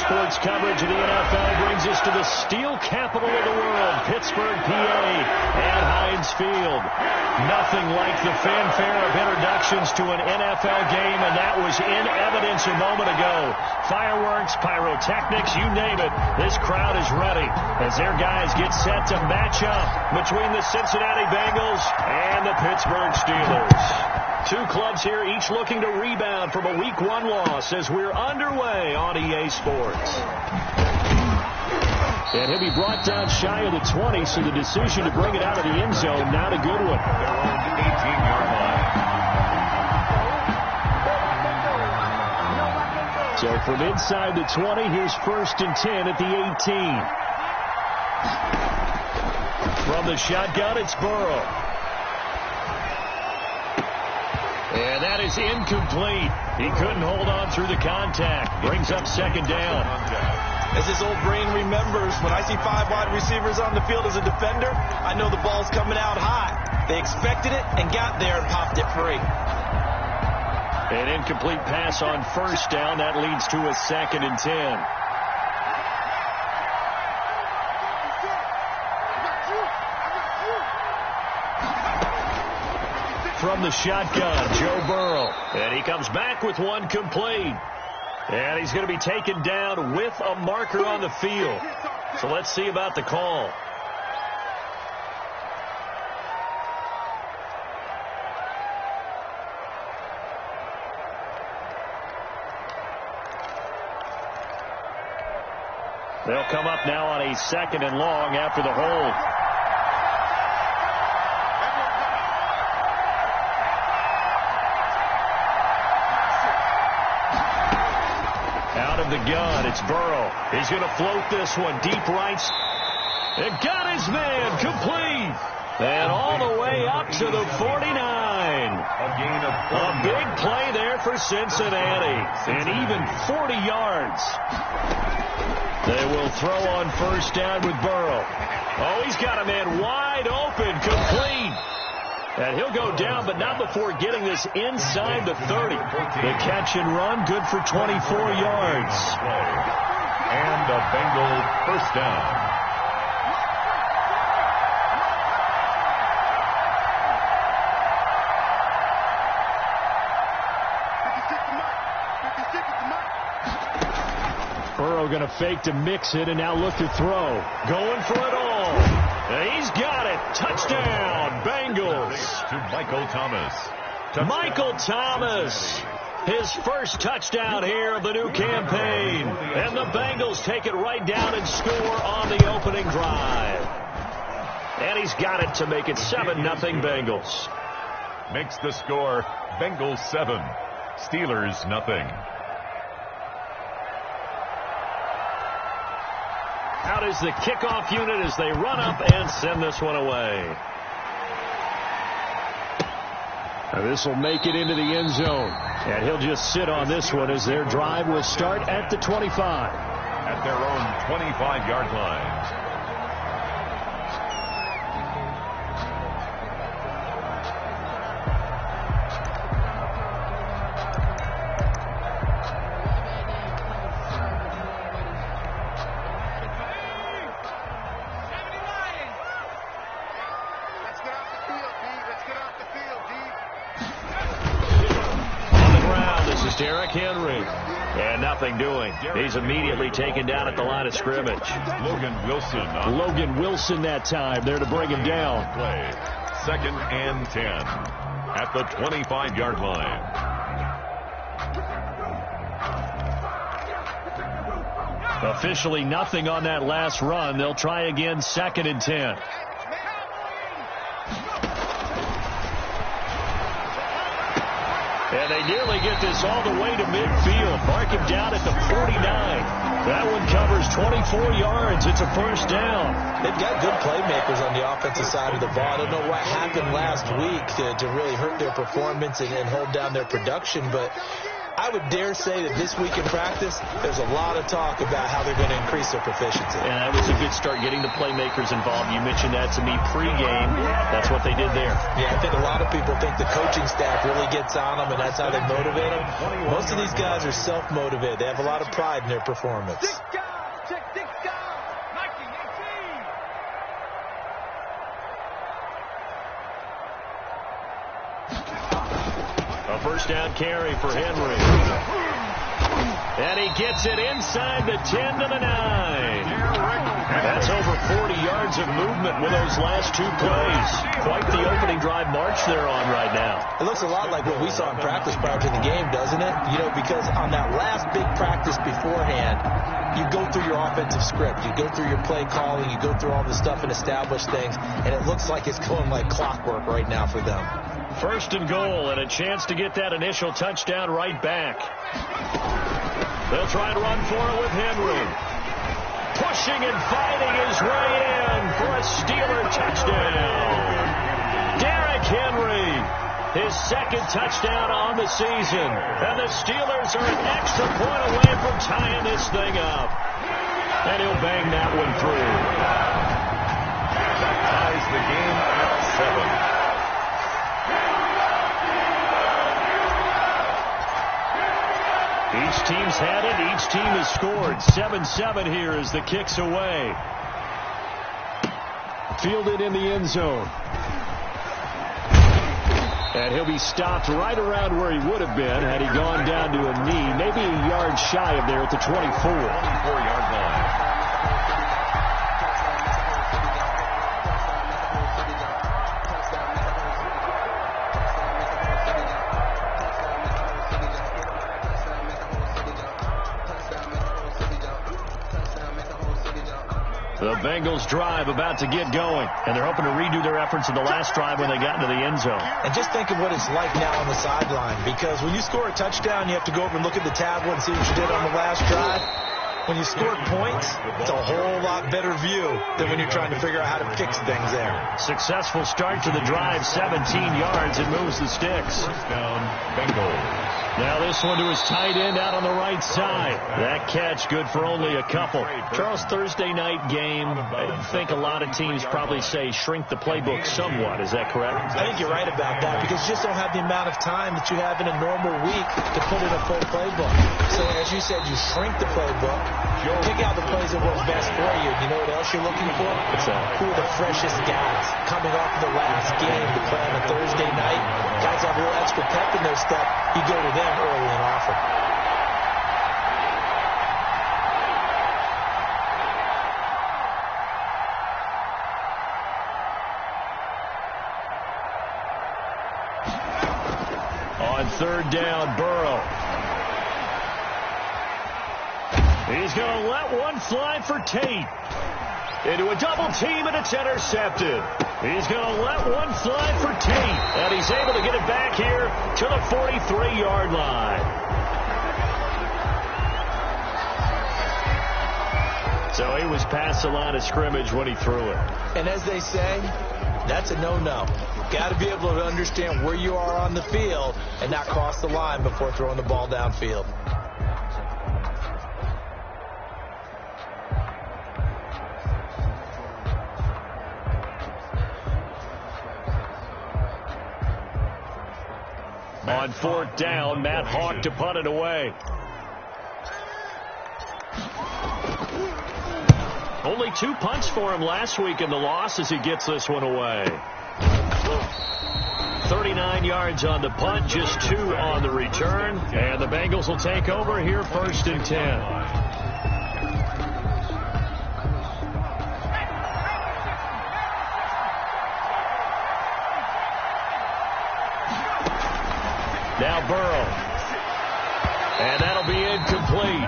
sports coverage of the NFL brings us to the steel capital of the world, Pittsburgh, PA, at Heinz Field. Nothing like the fanfare of introductions to an NFL game, and that was in evidence a moment ago. Fireworks, pyrotechnics, you name it. This crowd is ready as their guys get set to match up between the Cincinnati Bengals and the Pittsburgh Steelers. Two clubs here, each looking to rebound from a Week 1 loss as we're underway on EA Sports. And he'll be brought down shy of the 20, so the decision to bring it out of the end zone, not a good one. Their own 18-yard line. So from inside the 20, here's 1st and 10 at the 18. From the shotgun, it's Burrow. And that is incomplete. He couldn't hold on through the contact. Brings up 2nd down. As his old brain remembers, when I see 5 wide receivers on the field as a defender, I know the ball's coming out high. They expected it and got there and popped it free. An incomplete pass on 1st down. That leads to a 2nd and 10. From the shotgun, Joe Burrow. And he comes back with one complete. And he's going to be taken down with a marker on the field. So let's see about the call. They'll come up now on a 2nd and long after the hold. Out of the gun, it's Burrow. He's going to float this one deep right. And got his man complete. And all the way up to the 49. A big play there for Cincinnati. And even 40 yards. They will throw on 1st down with Burrow. Oh, he's got a man wide open, complete. And he'll go down, but not before getting this inside the 30. The catch and run, good for 24 yards. And a Bengal 1st down. Burrow going to fake to mix it and now look to throw. Going for it all. And he's got it. Touchdown, Bengals. To Michael Thomas. Michael Thomas. His first touchdown here of the new campaign. And the Bengals take it right down and score on the opening drive. And he's got it to make it 7-0 Bengals. Makes the score Bengals 7, Steelers 0. Out is the kickoff unit as they run up and send this one away. This will make it into the end zone. And he'll just sit on this one as their drive will start at the 25. At their own 25-yard line. And nothing doing. He's immediately taken down at the line of scrimmage. Logan Wilson. Logan Wilson that time there to bring him down. Play. 2nd and 10 at the 25-yard line. Officially nothing on that last run. They'll try again 2nd and 10. And they nearly get this all the way to midfield. Mark him down at the 49. That one covers 24 yards. It's a 1st down. They've got good playmakers on the offensive side of the ball. I don't know what happened last week to really hurt their performance and hold down their production, but I would dare say that this week in practice, there's a lot of talk about how they're going to increase their proficiency. And that was a good start, getting the playmakers involved. You mentioned that to me pregame. That's what they did there. Yeah, I think a lot of people think the coaching staff really gets on them, and that's how they motivate them. Most of these guys are self-motivated. They have a lot of pride in their performance. A first down carry for Henry. And he gets it inside the 10 to the 9. That's over 40 yards of movement with those last two plays. Quite the opening drive march they're on right now. It looks a lot like what we saw in practice prior to the game, doesn't it? You know, because on that last big practice beforehand, you go through your offensive script. You go through your play calling. You go through all the stuff and establish things. And it looks like it's going like clockwork right now for them. First and goal, and a chance to get that initial touchdown right back. They'll try and run for it with Henry. Pushing and fighting his way in for a Steeler touchdown. Derrick Henry, his second touchdown on the season. And the Steelers are an extra point away from tying this thing up. And he'll bang that one through. That ties the game at 7. Each team's had it. Each team has scored. 7-7 here as the kick's away. Fielded in the end zone. And he'll be stopped right around where he would have been had he gone down to a knee. Maybe a yard shy of there at the 24. 24-yard line. The Bengals drive about to get going, and they're hoping to redo their efforts in the last drive when they got into the end zone. And just think of what it's like now on the sideline, because when you score a touchdown, you have to go over and look at the tablet and see what you did on the last drive. When you scored points, it's a whole lot better view than when you're trying to figure out how to fix things there. Successful start to the drive, 17 yards, and moves the sticks. First down, Bengals. Now this one to his tight end out on the right side. That catch good for only a couple. Charles, Thursday night game, I think a lot of teams probably say shrink the playbook somewhat. Is that correct? I think you're right about that, because you just don't have the amount of time that you have in a normal week to put in a full playbook. So as you said, you shrink the playbook. Pick out the plays that work best for you. You know what else you're looking for? Who are the freshest guys coming off of the last game to play on a Thursday night? Guys have a little extra pep in their step. You go to them early and often. On third down, Burrow. He's going to let one fly for Tate. Into a double team, and it's intercepted. He's going to let one fly for Tate. And he's able to get it back here to the 43-yard line. So he was past the line of scrimmage when he threw it. And as they say, that's a no-no. Got to be able to understand where you are on the field and not cross the line before throwing the ball downfield. On fourth down, Matt Hawk to punt it away. Only 2 punts for him last week in the loss as he gets this one away. 39 yards on the punt, just 2 on the return. And the Bengals will take over here first and 10. Now Burrow. And that'll be incomplete.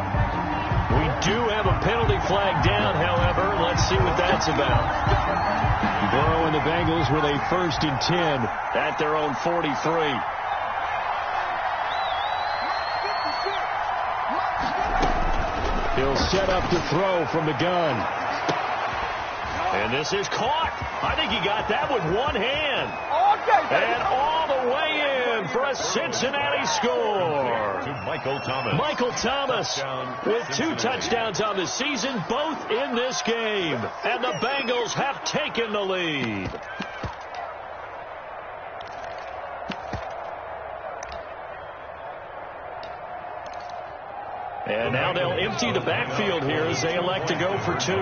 We do have a penalty flag down, however. Let's see what that's about. Burrow and the Bengals with a first and 10 at their own 43. He'll set up to throw from the gun. And this is caught. I think he got that with one hand. And all the way in for a Cincinnati score. To Michael Thomas. Michael Thomas with 2 touchdowns on the season, both in this game. And the Bengals have taken the lead. And now they'll empty the backfield here as they elect to go for 2.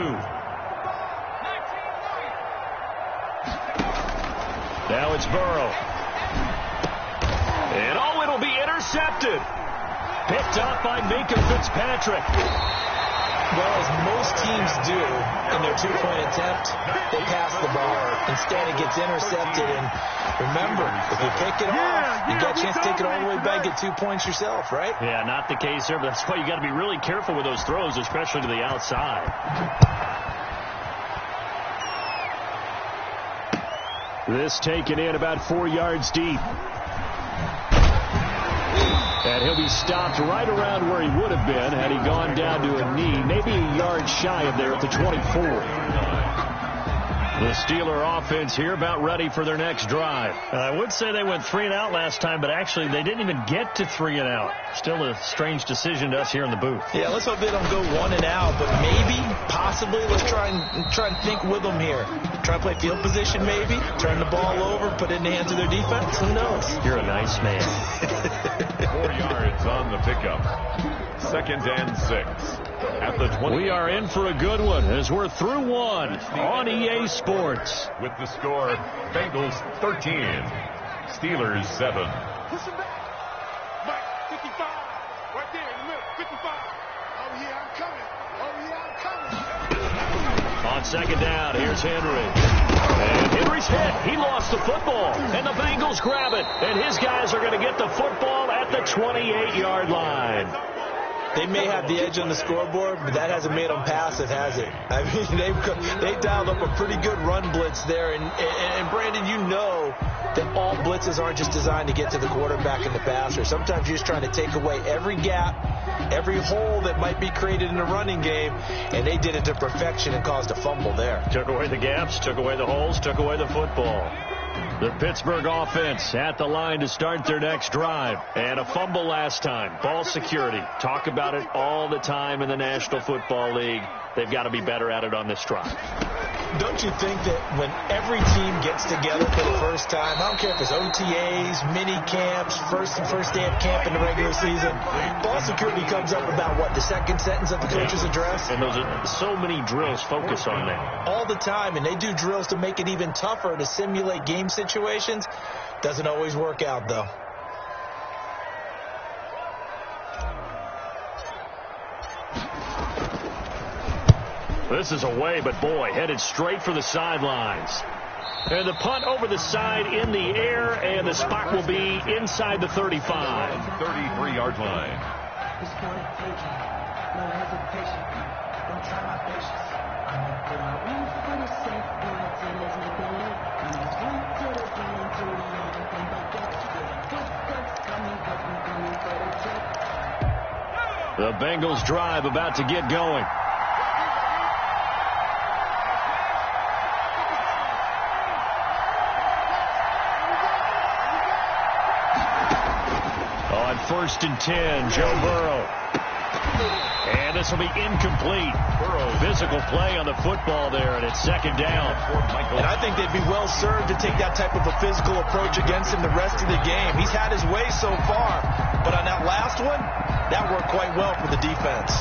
Now it's Burrow. And it'll be intercepted. Picked up by Minka Fitzpatrick. Well, as most teams do in their 2-point attempt, they pass the ball. Instead, it gets intercepted. And remember, if you pick it off, you get a chance to take it all the way back, get 2 points yourself, right? Yeah, not the case there, but that's why you got to be really careful with those throws, especially to the outside. This taken in about 4 yards deep. And he'll be stopped right around where he would have been had he gone down to a knee, maybe a yard shy of there at the 24. The Steeler offense here about ready for their next drive. I would say they went 3 and out last time, but actually they didn't even get to 3 and out. Still a strange decision to us here in the booth. Yeah, let's hope they don't go 1 and out, but maybe, possibly, let's try and think with them here. Try and play field position maybe, turn the ball over, put it in the hands of their defense. Who knows? You're a nice man. 4 yards on the pickup. 2nd and 6. At the 20. We are in for a good one as we're through 1 on EA Sports. With the score, Bengals 13, Steelers 7. Push him back. Mike, 55. Right there in the middle. 55. Oh, yeah, I'm coming. Oh, yeah, I'm coming. On 2nd down, here's Henry. And Henry's hit. He lost the football. And the Bengals grab it. And his guys are going to get the football at the 28-yard line. They may have the edge on the scoreboard, but that hasn't made them passive, has it? I mean, they dialed up a pretty good run blitz there. And Brandon, you know that all blitzes aren't just designed to get to the quarterback and the passer. Sometimes you're just trying to take away every gap, every hole that might be created in the running game, and they did it to perfection and caused a fumble there. Took away the gaps, took away the holes, took away the football. The Pittsburgh offense at the line to start their next drive. And a fumble last time. Ball security. Talk about it all the time in the National Football League. They've got to be better at it on this drive. Don't you think that when every team gets together for the first time, I don't care if it's OTAs, mini camps, first day of camp in the regular season, ball security comes up about what, the second sentence of the coach's address? And those are so many drills focus on that. All the time, and they do drills to make it even tougher to simulate game situations. Doesn't always work out, though. This is away, but boy, headed straight for the sidelines. And the punt over the side in the air, and the spot will be inside the 35. 33-yard line. The Bengals drive about to get going. On 1st and 10, Joe Burrow. And this will be incomplete. Physical play on the football there, and it's 2nd down. And I think they'd be well served to take that type of a physical approach against him the rest of the game. He's had his way so far, but on that last one, that worked quite well for the defense.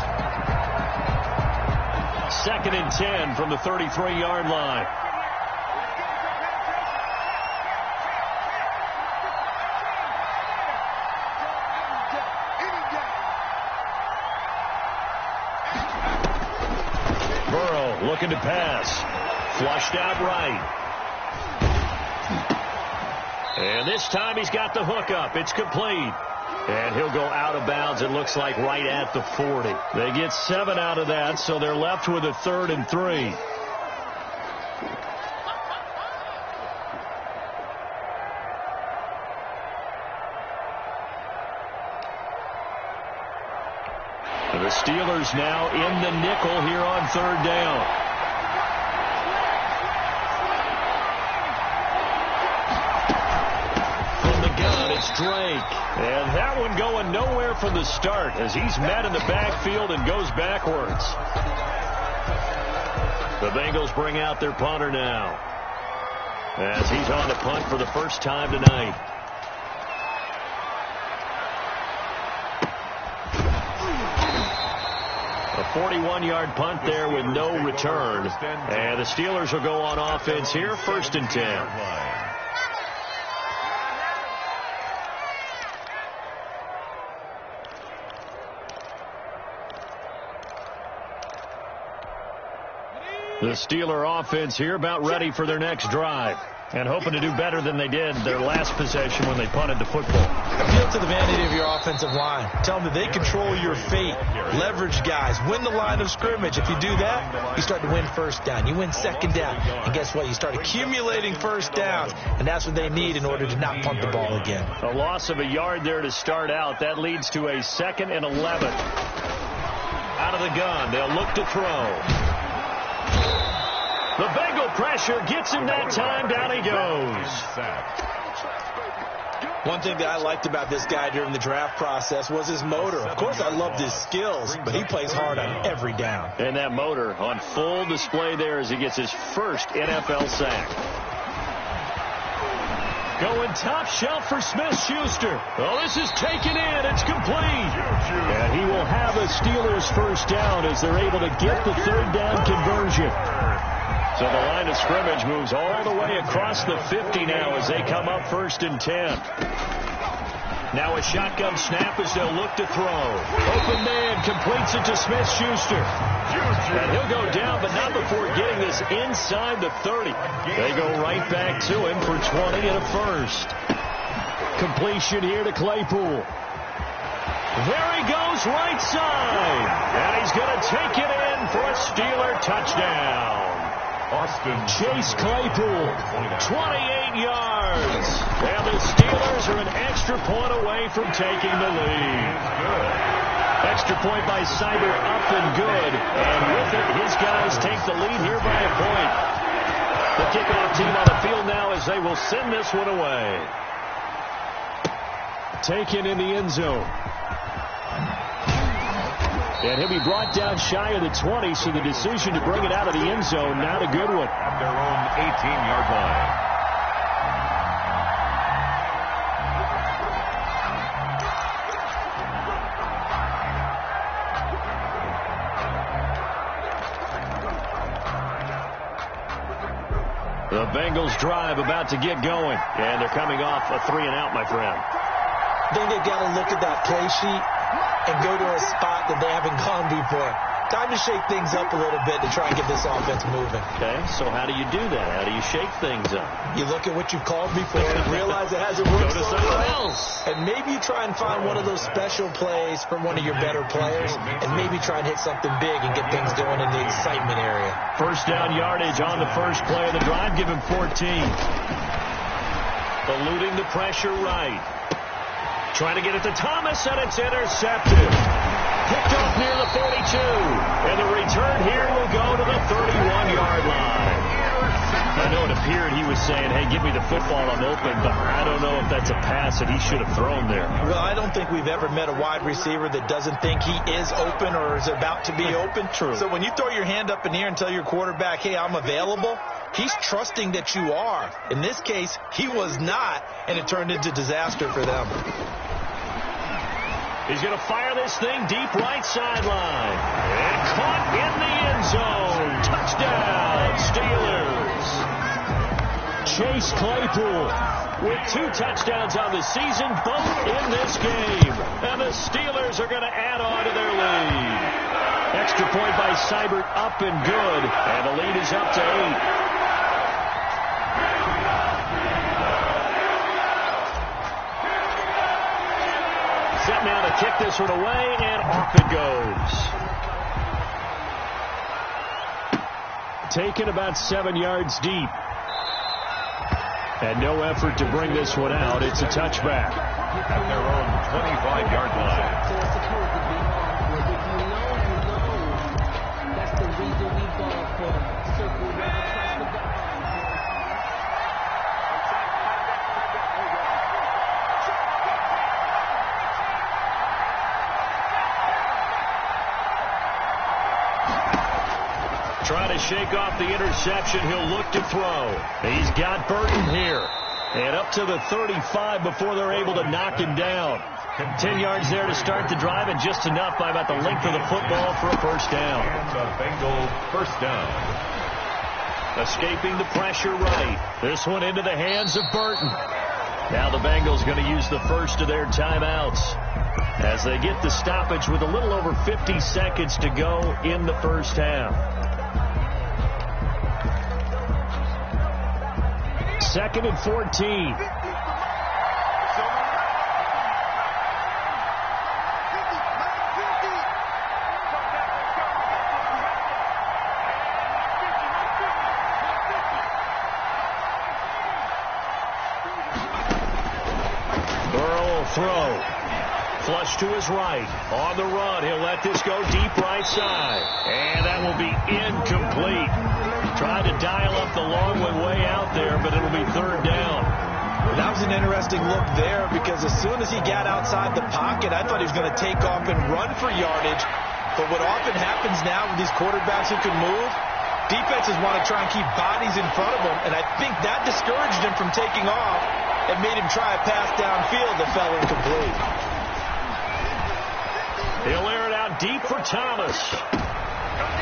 2nd and 10 from the 33-yard line. Looking to pass. Flushed out right. And this time he's got the hook up. It's complete. And he'll go out of bounds, it looks like, right at the 40. They get 7 out of that, so they're left with a 3rd and 3. The Steelers now in the nickel here on 3rd down. From the gun, it's Drake. And that one going nowhere from the start as he's met in the backfield and goes backwards. The Bengals bring out their punter now as he's on the punt for the first time tonight. A 41-yard punt there with no return. And the Steelers will go on offense here, 1st and 10. The Steeler offense here about ready for their next drive and hoping to do better than they did their last possession when they punted the football. Appeal to the vanity of your offensive line. Tell them that they control your fate. Leverage guys. Win the line of scrimmage. If you do that, you start to win first down. You win second down. And guess what? You start accumulating first downs. And that's what they need in order to not punt the ball again. A loss of a yard there to start out. That leads to a 2nd and 11. Out of the gun. They'll look to throw. The Bengal pressure gets him that time. Down he goes. One thing that I liked about this guy during the draft process was his motor. Of course, I loved his skills, but he plays hard on every down. And that motor on full display there as he gets his first NFL sack. Going top shelf for Smith-Schuster. Oh, this is taken in. It's complete. And he will have a Steelers first down as they're able to get the 3rd down conversion. So the line of scrimmage moves all the way across the 50 now as they come up 1st and 10. Now a shotgun snap as they'll look to throw. Open man completes it to Smith-Schuster. And he'll go down, but not before getting this inside the 30. They go right back to him for 20 and a first. Completion here to Claypool. There he goes right side. And he's going to take it in for a Steeler touchdown. Chase Claypool, 28 yards. And the Steelers are an extra point away from taking the lead. Extra point by Cyber up and good. And with it, his guys take the lead here by a point. The kickoff team on the field now as they will send this one away. Taken in the end zone. And he'll be brought down shy of the 20, so the decision to bring it out of the end zone, not a good one. At their own 18-yard line. The Bengals drive about to get going, and they're coming off a 3-and-out, my friend. I think they've got to look at that play sheet and go to a spot that they haven't gone before. Time to shake things up a little bit to try and get this offense moving. Okay, so how do you do that? How do you shake things up? You look at what you've called before and realize it hasn't worked Go to so someone well. else. And maybe you try and find one of those special plays from one of your better players and maybe try and hit something big and get things going in the excitement area. First down yardage on the first play of the drive. Give him 14. Eluding the pressure right. Trying to get it to Thomas, and it's intercepted. Picked off near the 42. And the return here will go to the 31-yard line. I know it appeared he was saying, hey, give me the football, I'm open, but I don't know if that's a pass that he should have thrown there. Well, I don't think we've ever met a wide receiver that doesn't think he is open or is about to be open. True. So when you throw your hand up in the air and tell your quarterback, hey, I'm available, he's trusting that you are. In this case, he was not, and it turned into disaster for them. He's going to fire this thing deep right sideline. And caught in the end zone. Touchdown, Steelers. Chase Claypool with 2 touchdowns on the season, both in this game. And the Steelers are going to add on to their lead. Extra point by Seibert, up and good. And the lead is up to 8. Set now to kick this one away, and off it goes. Taken about 7 yards deep. And no effort to bring this one out. It's a touchback. At their own 25-yard line. That's the reason we ball for circle right across the back. Trying to shake off the interception. He'll look to throw. He's got Burton here. And up to the 35 before they're able to knock him down. 10 yards there to start the drive, and just enough by about the length of the football for a first down. And the Bengals first down. Escaping the pressure right. This one into the hands of Burton. Now the Bengals going to use the first of their timeouts as they get the stoppage with a little over 50 seconds to go in the first half. 2nd and 14. Throw. Flush to his right. On the run. He'll let this go deep right side. And that will be incomplete. Tried to dial up the long way out there, but it'll be third down. That was an interesting look there because as soon as he got outside the pocket, I thought he was going to take off and run for yardage. But what often happens now with these quarterbacks who can move, defenses want to try and keep bodies in front of them, and I think that discouraged him from taking off and made him try a pass downfield that fell incomplete. He'll air it out deep for Thomas.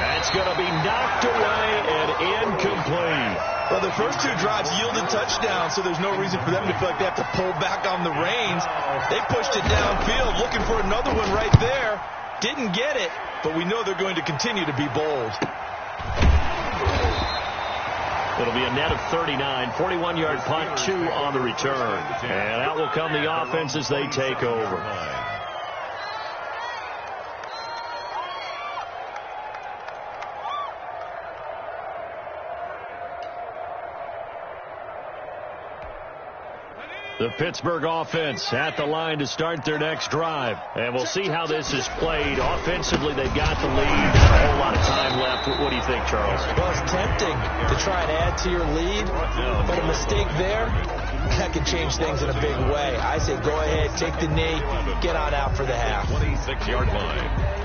That's going to be knocked away and incomplete. Well, the first two drives yielded touchdowns, so there's no reason for them to feel like they have to pull back on the reins. They pushed it downfield, looking for another one right there. Didn't get it, but we know they're going to continue to be bold. It'll be a net of 39, 41-yard punt, 2 on the return. And out will come the offense as they take over. The Pittsburgh offense at the line to start their next drive. And we'll see how this is played. Offensively, they've got the lead. Not a whole lot of time left. What do you think, Charles? Well, it's tempting to try and add to your lead, but a mistake there, that can change things in a big way. I say go ahead, take the knee, get on out for the half. 26-yard line.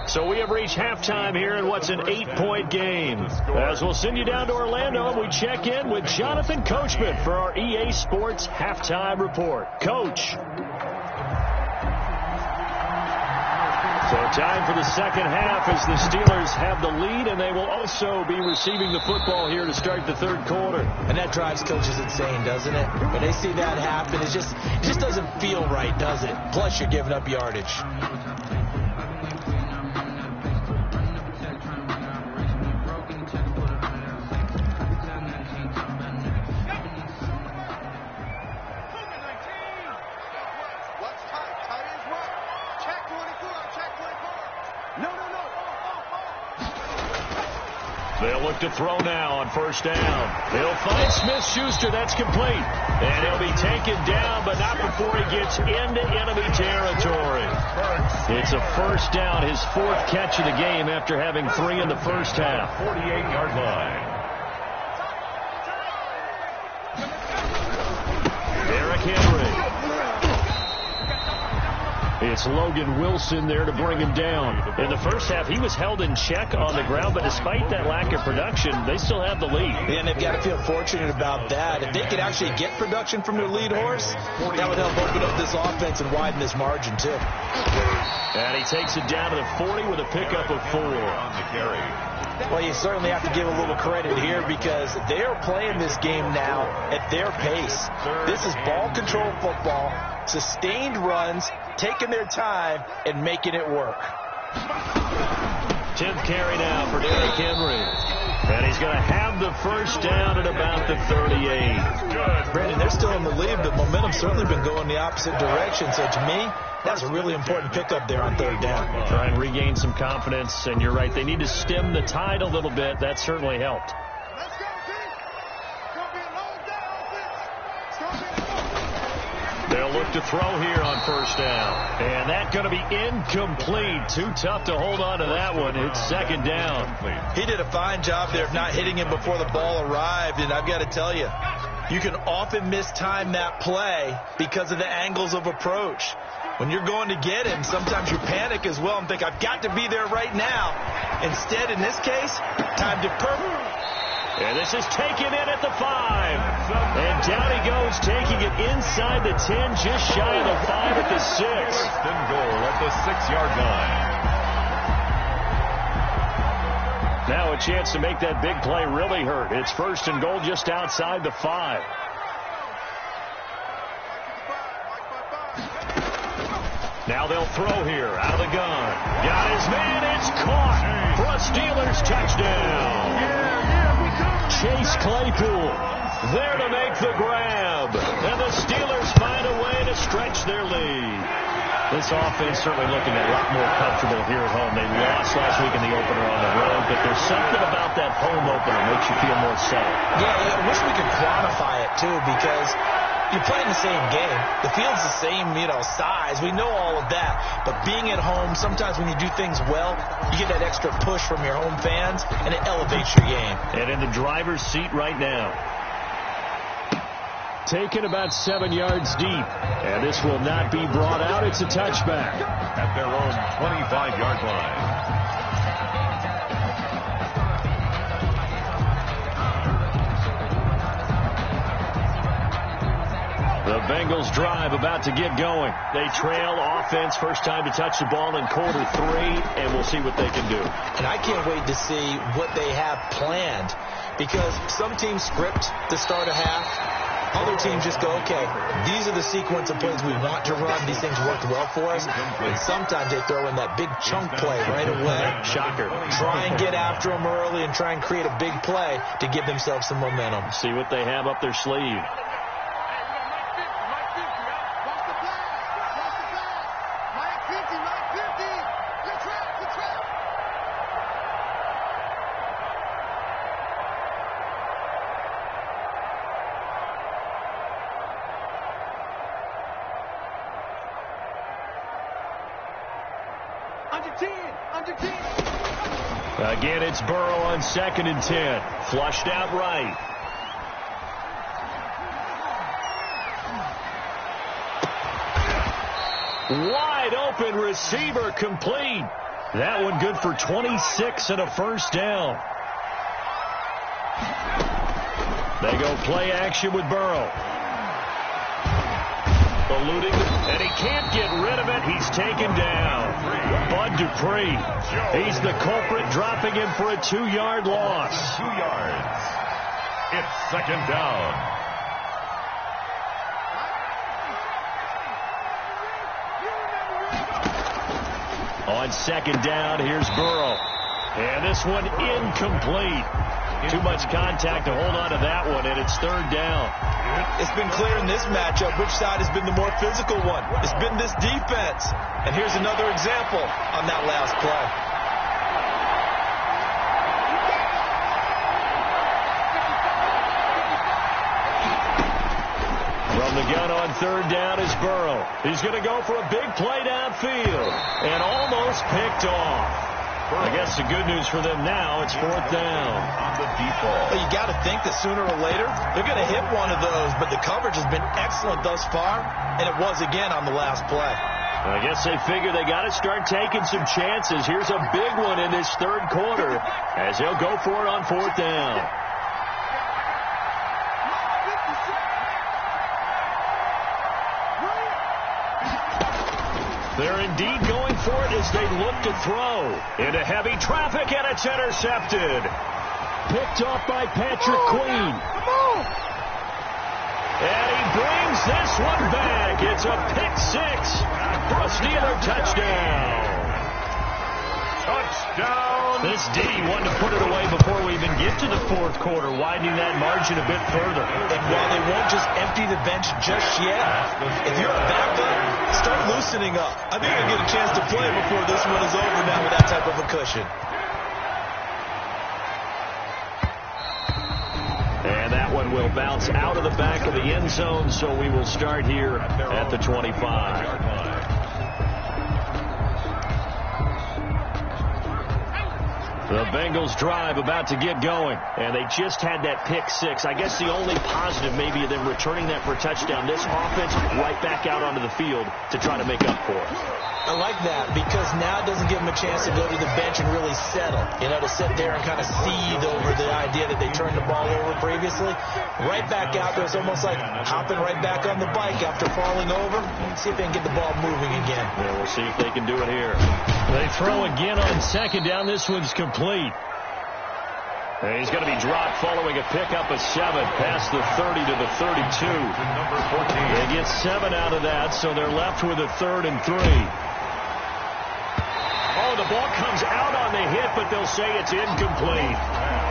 So we have reached halftime here in what's an 8-point game. As we'll send you down to Orlando, and we check in with Jonathan Coachman for our EA Sports Halftime Report. Coach. So time for the second half as the Steelers have the lead, and they will also be receiving the football here to start the third quarter. And that drives coaches insane, doesn't it? When they see that happen, it just doesn't feel right, does it? Plus, you're giving up yardage. They'll look to throw now on first down. They'll find Smith-Schuster. That's complete. And he'll be taken down, but not before he gets into enemy territory. It's a first down, his 4th catch of the game after having 3 in the first half. 48-yard line. Derrick Henry. It's Logan Wilson there to bring him down. In the first half, he was held in check on the ground, but despite that lack of production, they still have the lead. And they've got to feel fortunate about that. If they could actually get production from their lead horse, that would help open up this offense and widen this margin, too. And he takes it down to the 40 with a pickup of 4 on the carry. Well, you certainly have to give a little credit here because they are playing this game now at their pace. This is ball control football, sustained runs, taking their time, and making it work. 10th carry now for Derrick Henry. And he's going to have the first down at about the 38. Brandon, they're still in the lead, but momentum's certainly been going the opposite direction. So to me, that's a really important pickup there on third down. Try and regain some confidence, and you're right. They need to stem the tide a little bit. That certainly helped. They'll look to throw here on first down. And that's going to be incomplete. Too tough to hold on to that one. It's second down. He did a fine job there of not hitting him before the ball arrived. And I've got to tell you, you can often mistime that play because of the angles of approach. When you're going to get him, sometimes you panic as well and think, I've got to be there right now. Instead, in this case, time to And this is taken in at the 5. And down he goes, taking it inside the 10, just shy of the 5 at the 6. First and goal at the 6-yard line. Now a chance to make that big play really hurt. It's first and goal just outside the 5. Now they'll throw here out of the gun. Got his man. It's caught for a Steelers touchdown. Chase Claypool there to make the grab. And the Steelers find a way to stretch their lead. This offense certainly looking a lot more comfortable here at home. They lost last week in the opener on the road, but there's something about that home opener that makes you feel more settled. Yeah, I wish we could quantify it, too, because you're playing the same game. The field's the same, size. We know all of that. But being at home, sometimes when you do things well, you get that extra push from your home fans, and it elevates your game. And in the driver's seat right now. Taken about 7 yards deep. And this will not be brought out. It's a touchback. At their own 25-yard line. The Bengals drive about to get going. They trail offense first time to touch the ball in quarter 3, and we'll see what they can do. And I can't wait to see what they have planned, because some teams script to start a half. Other teams just go, okay, these are the sequence of plays we want to run. These things worked well for us. And sometimes they throw in that big chunk play right away. Shocker. Try and get after them early and try and create a big play to give themselves some momentum. See what they have up their sleeve. Again, it's Burrow on 2nd and 10. Flushed out right. Wide open receiver complete. That one good for 26 and a first down. They go play action with Burrow. Eluding, and he can't get rid of it. He's taken down. Bud Dupree. He's the culprit, dropping him for a 2-yard loss. 2 yards. It's second down. On second down, here's Burrow. And this one incomplete. Too much contact to hold on to that one, and it's third down. It's been clear in this matchup which side has been the more physical one. It's been this defense. And here's another example on that last play. From the gun on third down is Burrow. He's going to go for a big play downfield and almost picked off. I guess the good news for them now, it's fourth down. On the deep ball. Well, you got to think that sooner or later, they're going to hit one of those, but the coverage has been excellent thus far, and it was again on the last play. I guess they figure they got to start taking some chances. Here's a big one in this third quarter as they'll go for it on fourth down. They're indeed going for it as they look to throw. Into heavy traffic, and it's intercepted. Picked off by Patrick Queen. And he brings this one back. It's a pick 6 for a Steeler touchdown. Touchdown. This D wanted to put it away before we even get to the fourth quarter, widening that margin a bit further. And while they won't just empty the bench just yet, if you're a backup, start loosening up. I think you'll get a chance to play before this one is over now with that type of a cushion. And that one will bounce out of the back of the end zone, so we will start here at the 25. The Bengals drive about to get going, and they just had that pick six. I guess the only positive maybe of them returning that for a touchdown. This offense right back out onto the field to try to make up for it. I like that because now it doesn't give them a chance to go to the bench and really settle, to sit there and kind of seethe over the idea that they turned the ball over previously. Right back out there, it's almost like hopping right back on the bike after falling over. See if they can get the ball moving again. Yeah, we'll see if they can do it here. They throw again on second down. This one's complete. And he's going to be dropped following a pickup of 7 past the 30 to the 32. Number 14. They get 7 out of that, so they're left with a 3rd and 3. Oh, the ball comes out on the hit, but they'll say it's incomplete.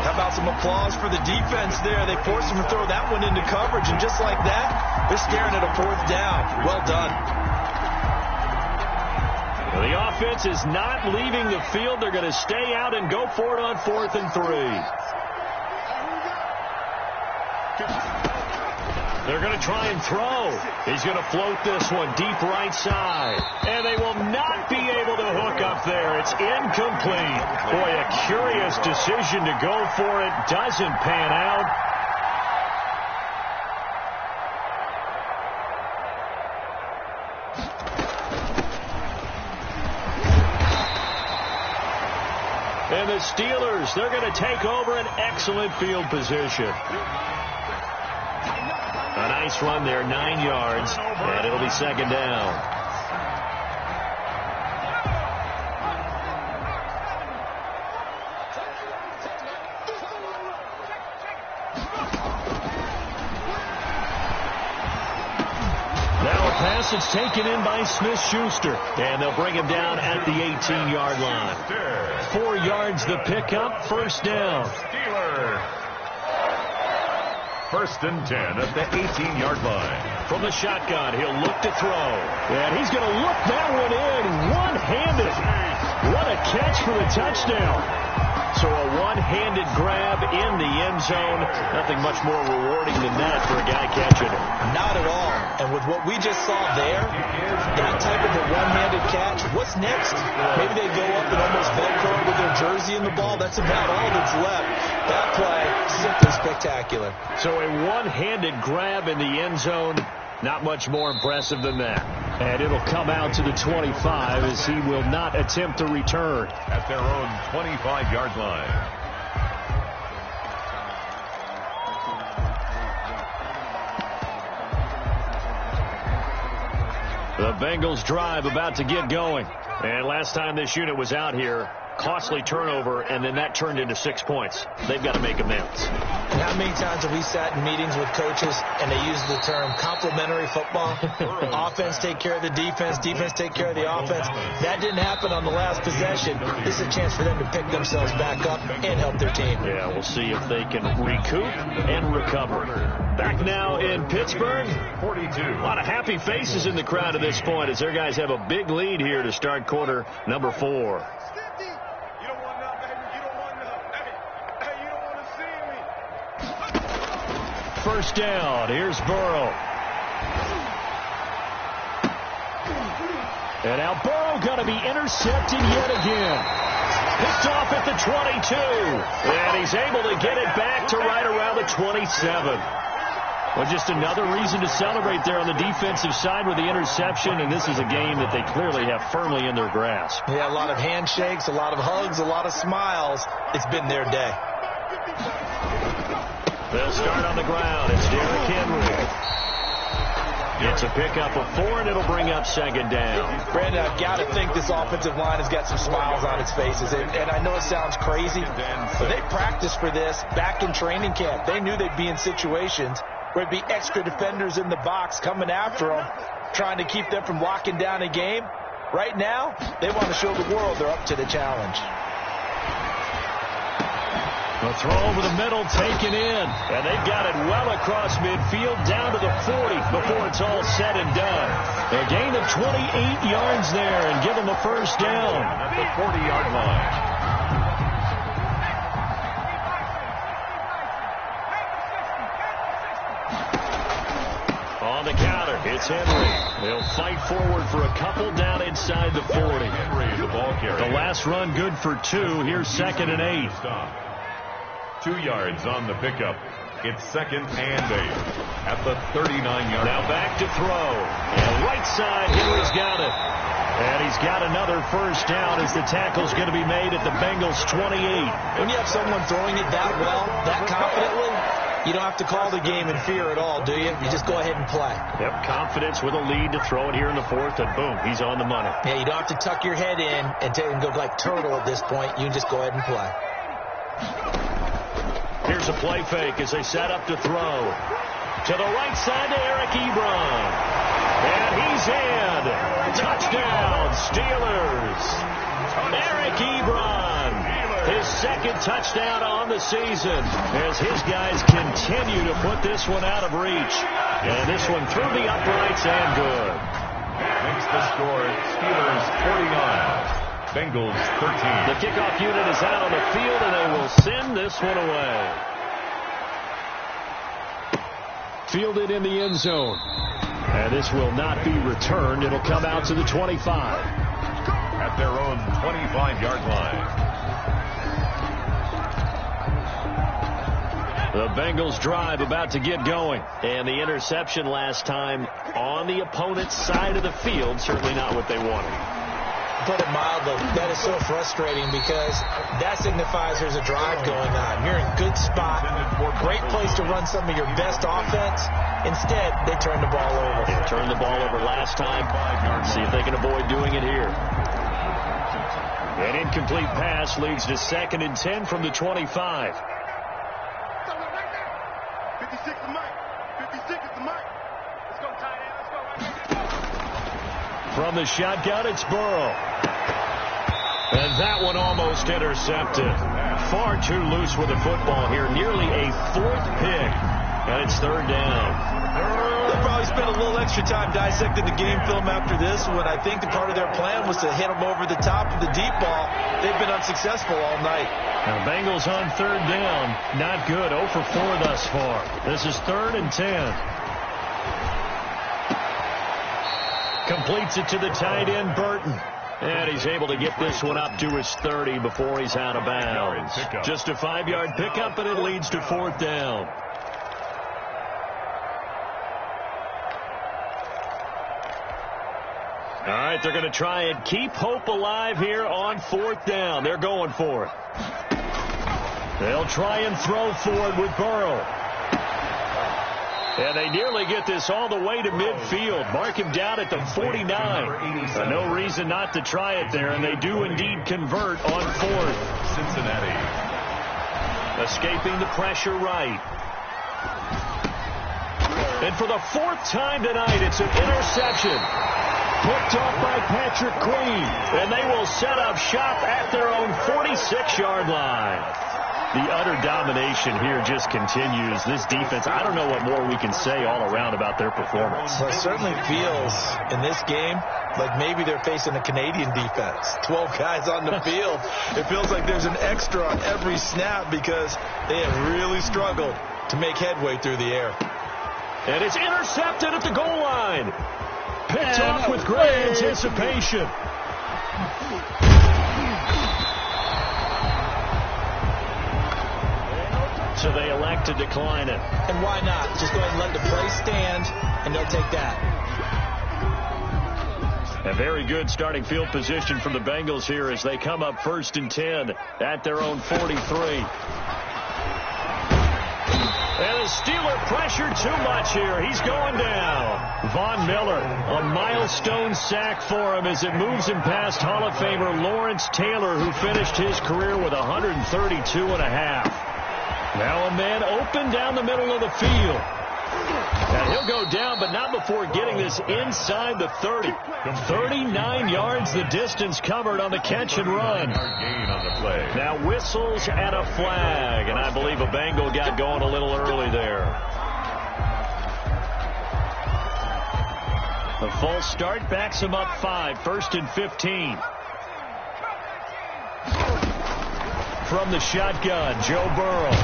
How about some applause for the defense there? They forced him to throw that one into coverage, and just like that, they're staring at a 4th down. Well done. The offense is not leaving the field. They're going to stay out and go for it on 4th and 3. They're going to try and throw. He's going to float this one deep right side. And they will not be able to hook up there. It's incomplete. Boy, a curious decision to go for it. Doesn't pan out. And the Steelers, they're going to take over an excellent field position. A nice run there, 9 yards, and it'll be 2nd down. It's taken in by Smith-Schuster, and they'll bring him down at the 18-yard line. 4 yards the pickup, 1st down. Steelers. 1st and 10 at the 18-yard line. From the shotgun, he'll look to throw. And he's going to look that one in one-handed. What a catch for the touchdown. So a one-handed grab in the end zone. Nothing much more rewarding than that for a guy catching it. Not at all. And with what we just saw there, that type of a one-handed catch, what's next? Maybe they go up and almost Velcro with their jersey in the ball. That's about all that's left. That play, simply spectacular. So a one-handed grab in the end zone. Not much more impressive than that. And it'll come out to the 25 as he will not attempt to return. At their own 25-yard line. The Bengals drive about to get going. And last time this unit was out here, costly turnover, and then that turned into 6 points. They've got to make amends. And how many times have we sat in meetings with coaches and they use the term complementary football? Offense take care of the defense, defense take care of the offense. That didn't happen on the last possession. This is a chance for them to pick themselves back up and help their team. Yeah, we'll see if they can recoup and recover. Back now in Pittsburgh. 42. A lot of happy faces in the crowd at this point as their guys have a big lead here to start quarter number 4. First down. Here's Burrow. And now Burrow going to be intercepted yet again. Picked off at the 22. And he's able to get it back to right around the 27. Well, just another reason to celebrate there on the defensive side with the interception. And this is a game that they clearly have firmly in their grasp. Yeah, a lot of handshakes, a lot of hugs, a lot of smiles. It's been their day. They'll start on the ground. It's Derrick Henry. It's a pickup of 4, and it'll bring up 2nd down. Brandon, I've got to think this offensive line has got some smiles on its faces. And I know it sounds crazy, but they practiced for this back in training camp. They knew they'd be in situations where it'd be extra defenders in the box coming after them, trying to keep them from locking down a game. Right now, they want to show the world they're up to the challenge. The throw over the middle, taken in. And they've got it well across midfield, down to the 40 before it's all said and done. A gain of 28 yards there and give them a first down. At the 40-yard line. Got it. It's Henry. They'll fight forward for a couple down inside the 40. Henry, the ball carrier. The last run good for 2. Here's 2nd and 8. 2 yards on the pickup. It's 2nd and 8 at the 39-yard. Now back to throw. And right side, Henry's got it. And he's got another first down as the tackle's going to be made at the Bengals' 28. When you have someone throwing it that well, that confidently, you don't have to call the game in fear at all, do you? You just go ahead and play. Yep, confidence with a lead to throw it here in the 4th, and boom, he's on the money. Yeah, you don't have to tuck your head in and go like turtle at this point. You can just go ahead and play. Here's a play fake as they set up to throw. To the right side to Eric Ebron. And he's in. Touchdown, Steelers. Eric Ebron. His 2nd touchdown on the season as his guys continue to put this one out of reach. And this one through the uprights and good. Makes the score Steelers 49. Bengals 13. The kickoff unit is out on the field, and they will send this one away. Fielded in the end zone. And this will not be returned. It'll come out to the 25. At their own 25-yard line. The Bengals drive about to get going. And the interception last time on the opponent's side of the field, certainly not what they wanted. Put it mildly, that is so frustrating because that signifies there's a drive going on. You're in a good spot, great place to run some of your best offense. Instead, they turn the ball over. They turned the ball over last time. See if they can avoid doing it here. An incomplete pass leads to 2nd and 10 from the 25. 56 is Mike. 56 is the Mike. Let's go, tight end. Let's go right here. From the shotgun, it's Burrow. And that one almost intercepted. Far too loose with the football here. Nearly a 4th pick. And it's 3rd down. They'll probably spend a little extra time dissecting the game film after this one. I think the part of their plan was to hit them over the top of the deep ball. They've been unsuccessful all night. Now Bengals on 3rd down. Not good. 0 for 4 thus far. This is 3rd and 10. Completes it to the tight end, Burton. And he's able to get this one up to his 30 before he's out of bounds. Just a 5-yard pickup, and it leads to 4th down. All right, they're going to try and keep hope alive here on 4th down. They're going for it. They'll try and throw for it with Burrow. And they nearly get this all the way to midfield. Mark him down at the 49. No reason not to try it there, and they do indeed convert on 4th. Cincinnati. Escaping the pressure right. And for the 4th time tonight, it's an interception. Picked off by Patrick Queen. And they will set up shop at their own 46-yard line. The utter domination here just continues. This defense, I don't know what more we can say all around about their performance. Well, it certainly feels in this game like maybe they're facing a Canadian defense. 12 guys on the field. It feels like there's an extra on every snap because they have really struggled to make headway through the air. And it's intercepted at the goal line. Picked off with great anticipation. So they elect to decline it. And why not? Just go ahead and let the play stand, and they'll take that. A very good starting field position from the Bengals here as they come up 1st and 10 at their own 43. And the Steeler pressure too much here. He's going down. Von Miller, a milestone sack for him as it moves him past Hall of Famer Lawrence Taylor, who finished his career with 132.5. Now a man open down the middle of the field. And he'll go down, but not before getting this inside the 30. 39 yards the distance covered on the catch and run. Now whistles and a flag, and I believe a Bengal got going a little early there. The false start backs him up 5, 1st and 15. From the shotgun, Joe Burrow.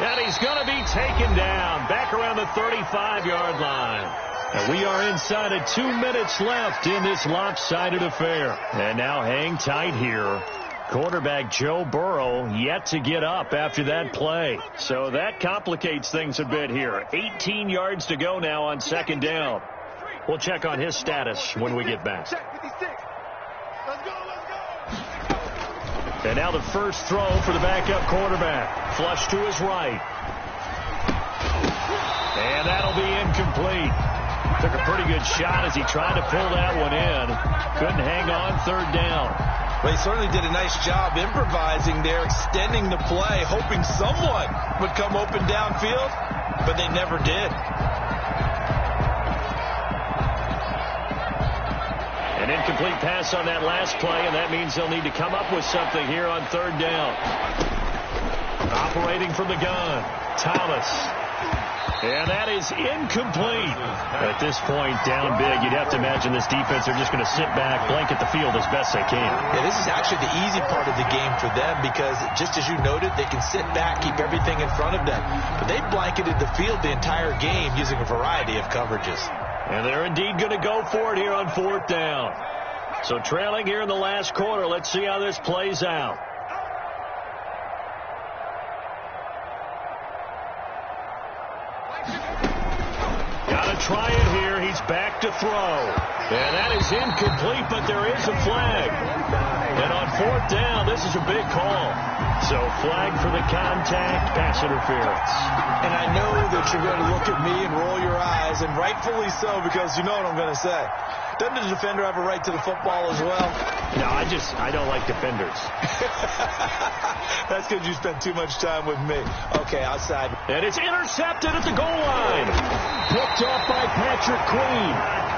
And he's going to be taken down back around the 35-yard line. And we are inside of 2 minutes left in this lopsided affair. And now hang tight here. Quarterback Joe Burrow yet to get up after that play. So that complicates things a bit here. 18 yards to go now on second down. We'll check on his status when we get back. And now the first throw for the backup quarterback. Flush to his right. And that'll be incomplete. Took a pretty good shot as he tried to pull that one in. Couldn't hang on third down. Well, he certainly did a nice job improvising there, extending the play, hoping someone would come open downfield, but they never did. An incomplete pass on that last play, and that means they'll need to come up with something here on third down. Operating from the gun, Thomas. And that is incomplete. At this point, down big, you'd have to imagine this defense are just going to sit back, blanket the field as best they can. Yeah, this is actually the easy part of the game for them because, just as you noted, they can sit back, keep everything in front of them. But they blanketed the field the entire game using a variety of coverages. And they're indeed going to go for it here on fourth down. So trailing here in the last quarter, let's see how this plays out. Got to try it here. He's back to throw. And that is incomplete, but there is a flag. And on fourth down, this is a big call. So flag for the contact, pass interference. And I know that you're going to look at me and roll your eyes, and rightfully so, because you know what I'm going to say. Doesn't the defender have a right to the football as well? No, I don't like defenders. That's because you spent too much time with me. Okay, outside. And it's intercepted at the goal line. Picked off by Patrick Queen.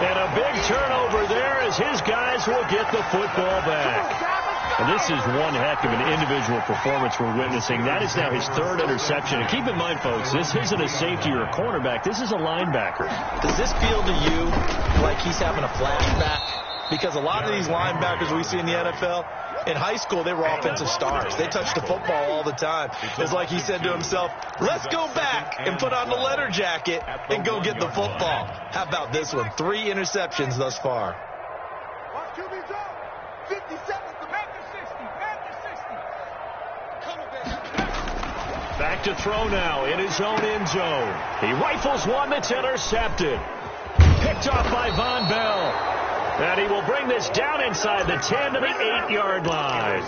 And a big turnover there as his guys will get the football back. And this is one heck of an individual performance we're witnessing. That is now his third interception. And keep in mind, folks, this isn't a safety or a cornerback. This is a linebacker. Does this feel to you like he's having a flashback? Because a lot of these linebackers we see in the NFL, in high school, they were offensive stars. They touched the football all the time. It's like he said to himself, let's go back and put on the leather jacket and go get the football. How about this one? 3 interceptions thus far. Back to throw now in his own end zone. He rifles one that's intercepted. Picked off by Von Bell. And he will bring this down inside the 10 to the 8-yard line.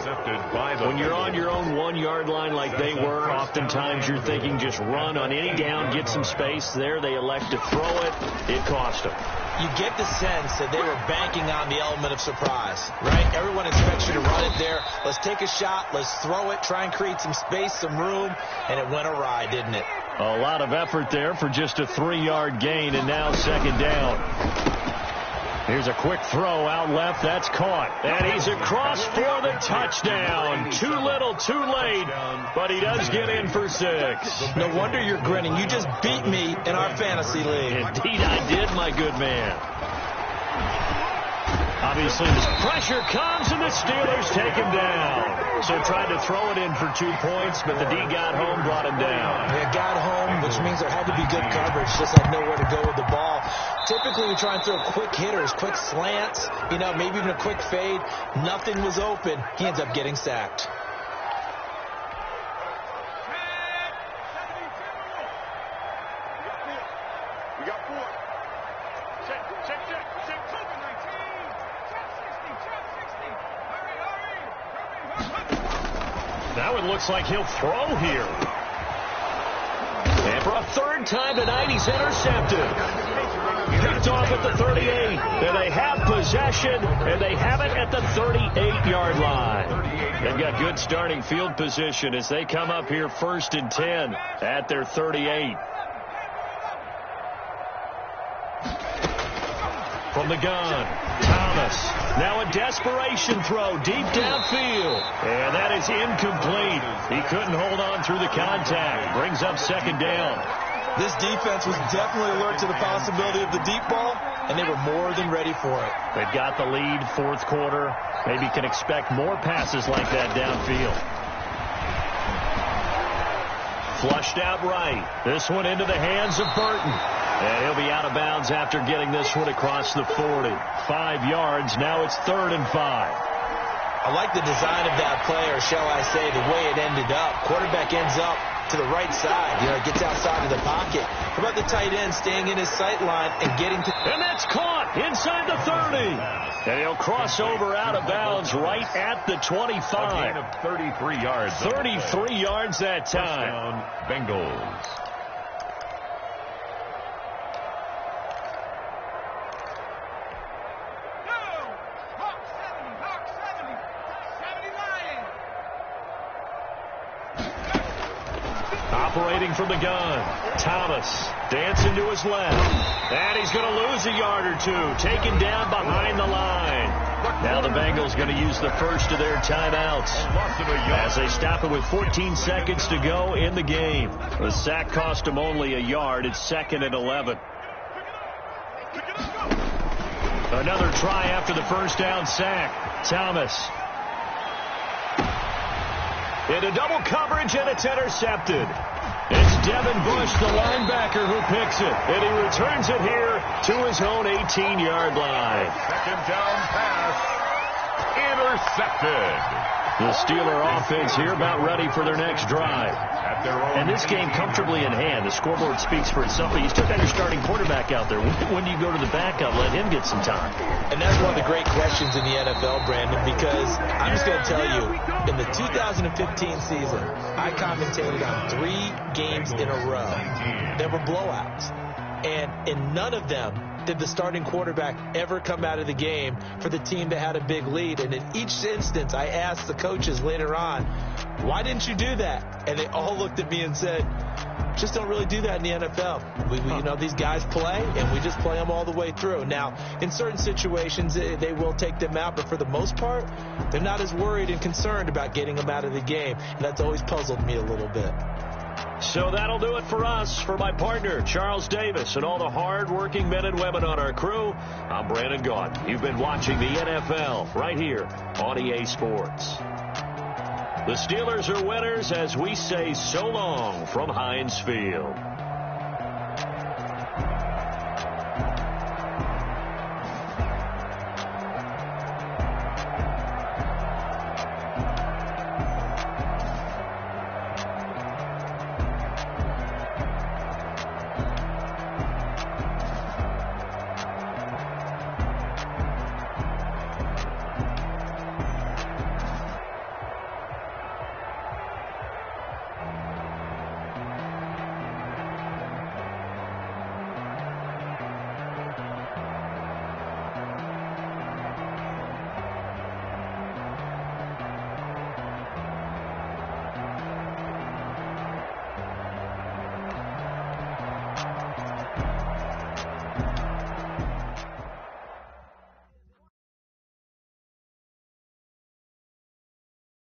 When you're on your own 1-yard line like they were, oftentimes you're thinking just run on any down, get some space. There they elect to throw it. It cost them. You get the sense that they were banking on the element of surprise, right? Everyone expects you to run it there. Let's take a shot. Let's throw it. Try and create some space, some room. And it went awry, didn't it? A lot of effort there for just a 3-yard gain, and now second down. Here's a quick throw out left. That's caught. And he's across for the touchdown. Too little, too late. But he does get in for 6. No wonder you're grinning. You just beat me in our fantasy league. Indeed I did, my good man. Obviously, this pressure comes, and the Steelers take him down. So tried to throw it in for 2 points, but the D got home, brought him down. They got home, which means there had to be good coverage. Just had nowhere to go with the ball. Typically, we try and throw quick hitters, quick slants, maybe even a quick fade. Nothing was open. He ends up getting sacked. We got 4. Check. Now it looks like he'll throw here. And for a third time tonight, he's intercepted. Picked off at the 38. And they have possession, and they have it at the 38-yard line. They've got good starting field position as they come up here 1st and 10 at their 38. From the gun, Thomas. Now a desperation throw deep downfield. And that is incomplete. He couldn't hold on through the contact. Brings up second down. This defense was definitely alert to the possibility of the deep ball, and they were more than ready for it. They've got the lead, fourth quarter. Maybe can expect more passes like that downfield. Flushed out right. This one into the hands of Burton. And he'll be out of bounds after getting this one across the 40. 5 yards. Now it's 3rd and 5. I like the design of that play, or shall I say the way it ended up. Quarterback ends up to the right side. Gets outside of the pocket. How about the tight end staying in his sight line and getting to... And that's caught inside the 30. And he'll cross over out of bounds right at the 25. A gain of 33 yards. 33 yards that time. Touchdown, Bengals. Operating from the gun, Thomas dancing to his left. And he's going to lose a yard or two. Taken down behind the line. Now the Bengals going to use the first of their timeouts as they stop it with 14 seconds to go in the game. The sack cost him only a yard. It's 2nd and 11. Another try after the first down sack. Thomas. Into double coverage, and it's intercepted. It's Devin Bush, the linebacker, who picks it. And he returns it here to his own 18-yard line. Second down pass. Intercepted. The Steeler offense here about ready for their next drive. And this game comfortably in hand. The scoreboard speaks for itself. But you still got your starting quarterback out there. When do you go to the backup? Let him get some time. And that's one of the great questions in the NFL, Brandon, because I'm just going to tell you, in the 2015 season, I commentated on 3 games in a row. There were blowouts. And in none of them did the starting quarterback ever come out of the game for the team that had a big lead. And in each instance, I asked the coaches later on, why didn't you do that? And they all looked at me and said, just don't really do that in the NFL. These guys play, and we just play them all the way through. Now, in certain situations, they will take them out, but for the most part, they're not as worried and concerned about getting them out of the game. And that's always puzzled me a little bit. So that'll do it for us. For my partner, Charles Davis, and all the hard-working men and women on our crew, I'm Brandon Gaudin. You've been watching the NFL right here on EA Sports. The Steelers are winners as we say so long from Heinz Field.